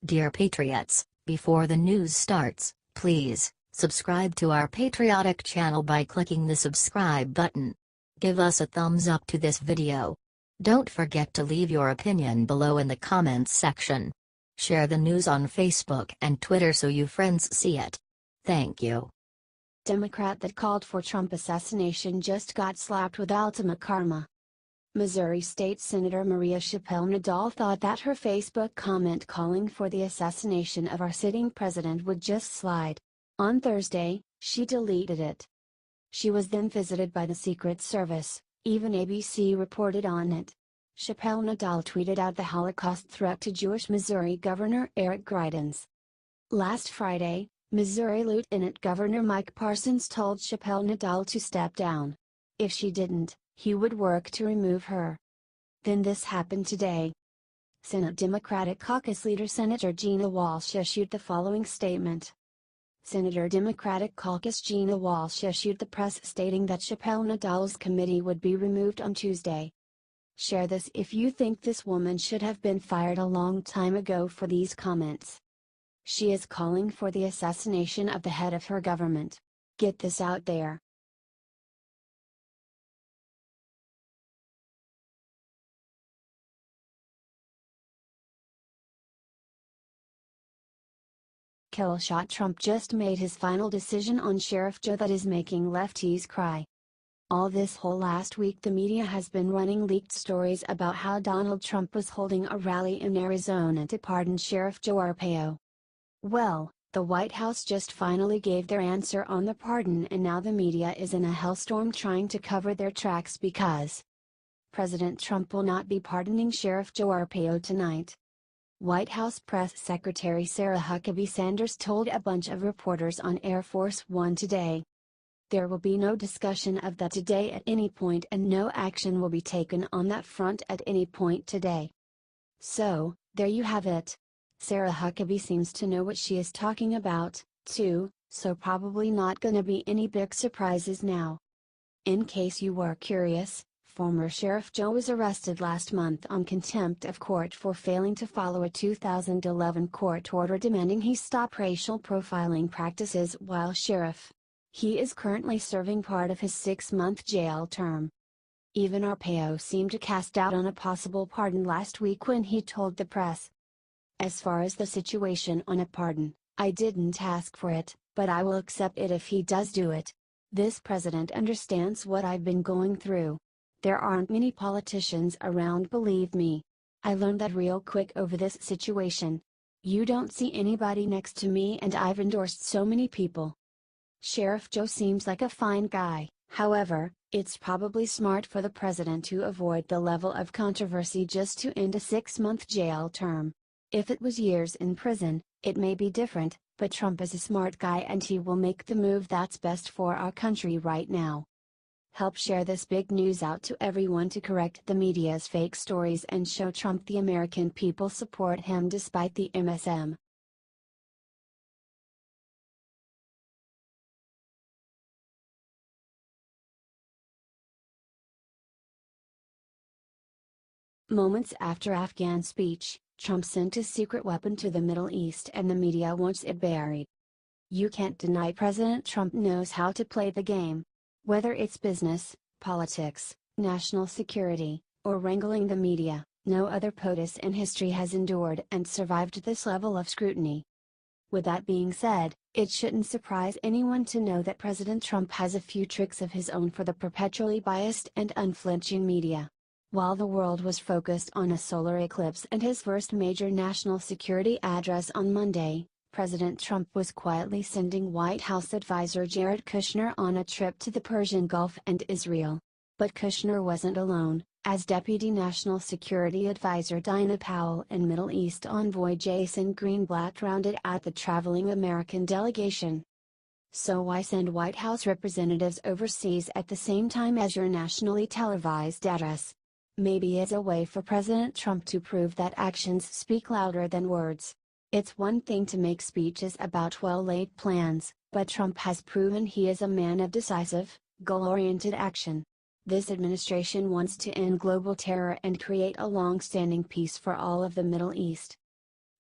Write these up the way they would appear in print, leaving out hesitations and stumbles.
Dear Patriots, before the news starts, please subscribe to our patriotic channel by clicking the subscribe button. Give us a thumbs up to this video. Don't forget to leave your opinion below in the comments section. Share the news on Facebook and Twitter so you friends see it. Thank you. Democrat that called for Trump assassination just got slapped with ultimate karma. Missouri State Senator Maria Chappelle-Nadal thought that her Facebook comment calling for the assassination of our sitting president would just slide. On Thursday, she deleted it. She was then visited by the Secret Service, even ABC reported on it. Chappelle-Nadal tweeted out the Holocaust threat to Jewish Missouri Governor Eric Greitens. Last Friday, Missouri Lieutenant Governor Mike Parsons told Chappelle-Nadal to step down. If she didn't, he would work to remove her. Then this happened today. Senate Democratic Caucus leader Senator Gina Walsh issued the following statement. Senator Democratic Caucus Gina Walsh issued the press stating that Chappelle-Nadal's committee would be removed on Tuesday. Share this if you think this woman should have been fired a long time ago for these comments. She is calling for the assassination of the head of her government. Get this out there. Killshot Trump just made his final decision on Sheriff Joe that is making lefties cry. All this whole last week the media has been running leaked stories about how Donald Trump was holding a rally in Arizona to pardon Sheriff Joe Arpaio. Well, the White House just finally gave their answer on the pardon and now the media is in a hellstorm trying to cover their tracks because President Trump will not be pardoning Sheriff Joe Arpaio tonight. White House Press Secretary Sarah Huckabee Sanders told a bunch of reporters on Air Force One today. There will be no discussion of that today at any point and no action will be taken on that front at any point today. So, there you have it. Sarah Huckabee seems to know what she is talking about, too, so probably not gonna be any big surprises now. In case you were curious, former Sheriff Joe was arrested last month on contempt of court for failing to follow a 2011 court order demanding he stop racial profiling practices while sheriff. He is currently serving part of his 6-month jail term. Even Arpaio seemed to cast doubt on a possible pardon last week when he told the press. As far as the situation on a pardon, I didn't ask for it, but I will accept it if he does do it. This president understands what I've been going through. There aren't many politicians around, believe me. I learned that real quick over this situation. You don't see anybody next to me and I've endorsed so many people. Sheriff Joe seems like a fine guy, however, it's probably smart for the president to avoid the level of controversy just to end a 6-month jail term. If it was years in prison, it may be different, but Trump is a smart guy and he will make the move that's best for our country right now. Help share this big news out to everyone to correct the media's fake stories and show Trump the American people support him despite the MSM. Moments after Afghan speech, Trump sent a secret weapon to the Middle East and the media wants it buried. You can't deny President Trump knows how to play the game. Whether it's business, politics, national security, or wrangling the media, no other POTUS in history has endured and survived this level of scrutiny. With that being said, it shouldn't surprise anyone to know that President Trump has a few tricks of his own for the perpetually biased and unflinching media. While the world was focused on a solar eclipse and his first major national security address on Monday, President Trump was quietly sending White House advisor Jared Kushner on a trip to the Persian Gulf and Israel. But Kushner wasn't alone, as Deputy National Security Advisor Dinah Powell and Middle East envoy Jason Greenblatt rounded out the traveling American delegation. So why send White House representatives overseas at the same time as your nationally televised address? Maybe as a way for President Trump to prove that actions speak louder than words. It's one thing to make speeches about well-laid plans, but Trump has proven he is a man of decisive, goal-oriented action. This administration wants to end global terror and create a long-standing peace for all of the Middle East.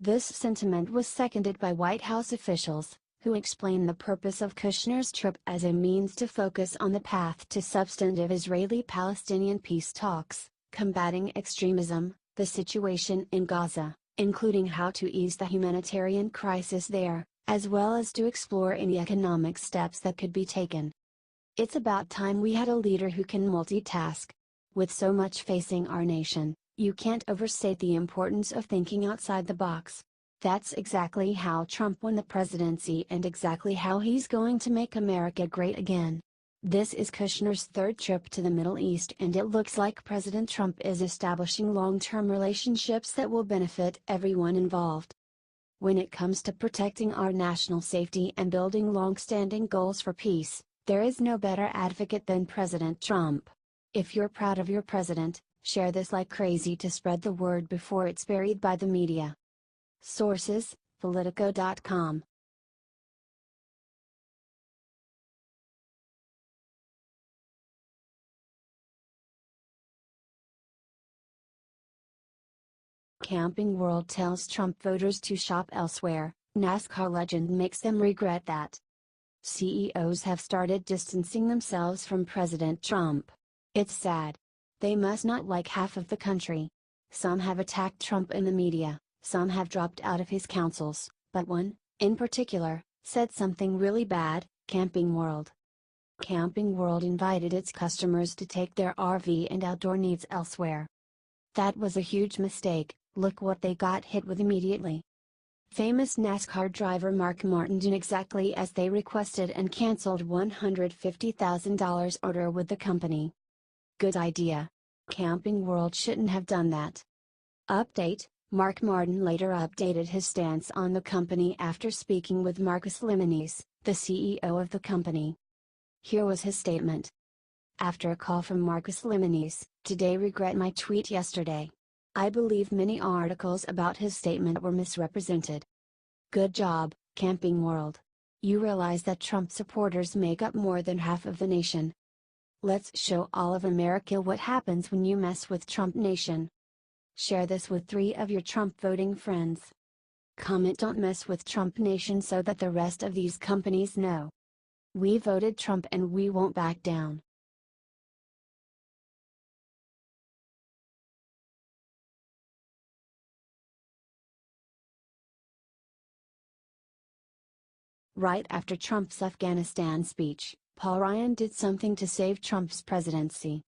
This sentiment was seconded by White House officials, who explained the purpose of Kushner's trip as a means to focus on the path to substantive Israeli-Palestinian peace talks, combating extremism, the situation in Gaza, including how to ease the humanitarian crisis there, as well as to explore any economic steps that could be taken. It's about time we had a leader who can multitask. With so much facing our nation, you can't overstate the importance of thinking outside the box. That's exactly how Trump won the presidency and exactly how he's going to make America great again. This is Kushner's third trip to the Middle East, and it looks like President Trump is establishing long-term relationships that will benefit everyone involved. When it comes to protecting our national safety and building long-standing goals for peace, there is no better advocate than President Trump. If you're proud of your president, share this like crazy to spread the word before it's buried by the media. Sources: Politico.com. Camping World tells Trump voters to shop elsewhere. NASCAR legend makes them regret that. CEOs have started distancing themselves from President Trump. It's sad. They must not like half of the country. Some have attacked Trump in the media, some have dropped out of his councils, but one, in particular, said something really bad. Camping World. Camping World invited its customers to take their RV and outdoor needs elsewhere. That was a huge mistake. Look what they got hit with immediately. Famous NASCAR driver Mark Martin did exactly as they requested and canceled $150,000 order with the company. Good idea. Camping World shouldn't have done that. Update: Mark Martin later updated his stance on the company after speaking with Marcus Lemonis, the CEO of the company. Here was his statement. After a call from Marcus Lemonis, today regret my tweet yesterday. I believe many articles about his statement were misrepresented. Good job, Camping World. You realize that Trump supporters make up more than half of the nation. Let's show all of America what happens when you mess with Trump Nation. Share this with 3 of your Trump voting friends. Comment "Don't mess with Trump Nation" so that the rest of these companies know. We voted Trump and we won't back down. Right after Trump's Afghanistan speech, Paul Ryan did something to save Trump's presidency.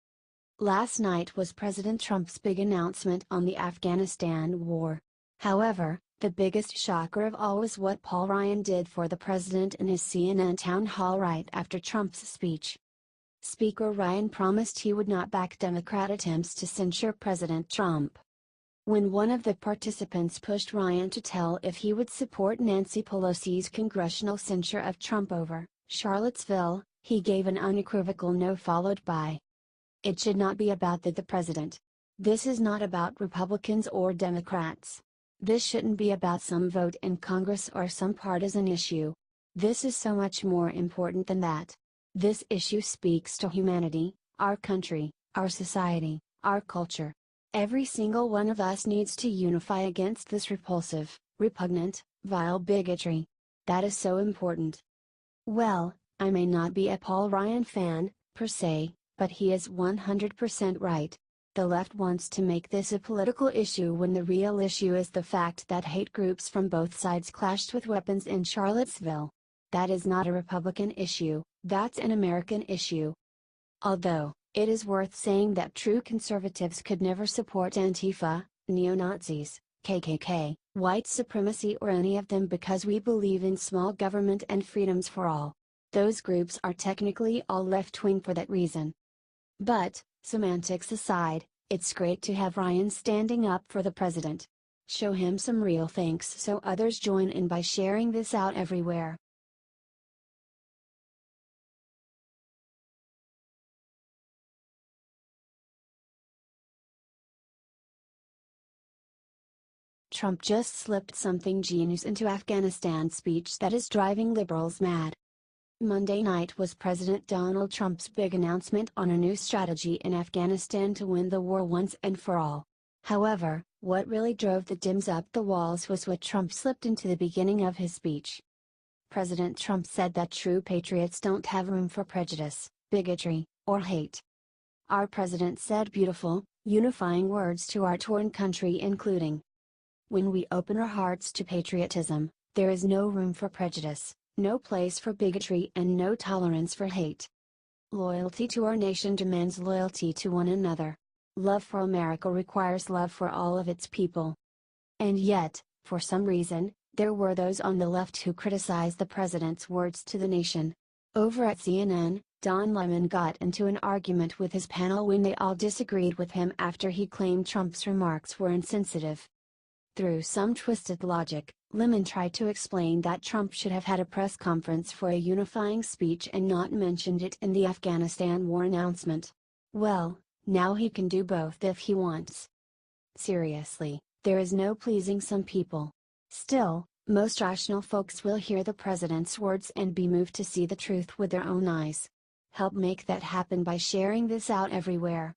Last night was President Trump's big announcement on the Afghanistan war. However, the biggest shocker of all was what Paul Ryan did for the president in his CNN town hall right after Trump's speech. Speaker Ryan promised he would not back Democrat attempts to censure President Trump. When one of the participants pushed Ryan to tell if he would support Nancy Pelosi's congressional censure of Trump over Charlottesville, he gave an unequivocal no followed by, "It should not be about the president. This is not about Republicans or Democrats. This shouldn't be about some vote in Congress or some partisan issue. This is so much more important than that. This issue speaks to humanity, our country, our society, our culture. Every single one of us needs to unify against this repulsive, repugnant, vile bigotry. That is so important." Well, I may not be a Paul Ryan fan, per se, but he is 100% right. The left wants to make this a political issue when the real issue is the fact that hate groups from both sides clashed with weapons in Charlottesville. That is not a Republican issue, that's an American issue. Although, it is worth saying that true conservatives could never support Antifa, neo-Nazis, KKK, white supremacy or any of them because we believe in small government and freedoms for all. Those groups are technically all left-wing for that reason. But, semantics aside, it's great to have Ryan standing up for the president. Show him some real thanks so others join in by sharing this out everywhere. Trump just slipped something genius into Afghanistan speech that is driving liberals mad. Monday night was President Donald Trump's big announcement on a new strategy in Afghanistan to win the war once and for all. However, what really drove the Dems up the walls was what Trump slipped into the beginning of his speech. President Trump said that true patriots don't have room for prejudice, bigotry, or hate. Our president said beautiful, unifying words to our torn country, including, "When we open our hearts to patriotism, there is no room for prejudice, no place for bigotry, and no tolerance for hate. Loyalty to our nation demands loyalty to one another. Love for America requires love for all of its people." And yet, for some reason, there were those on the left who criticized the president's words to the nation. Over at CNN, Don Lemon got into an argument with his panel when they all disagreed with him after he claimed Trump's remarks were insensitive. Through some twisted logic, Lemon tried to explain that Trump should have had a press conference for a unifying speech and not mentioned it in the Afghanistan war announcement. Well, now he can do both if he wants. Seriously, there is no pleasing some people. Still, most rational folks will hear the president's words and be moved to see the truth with their own eyes. Help make that happen by sharing this out everywhere.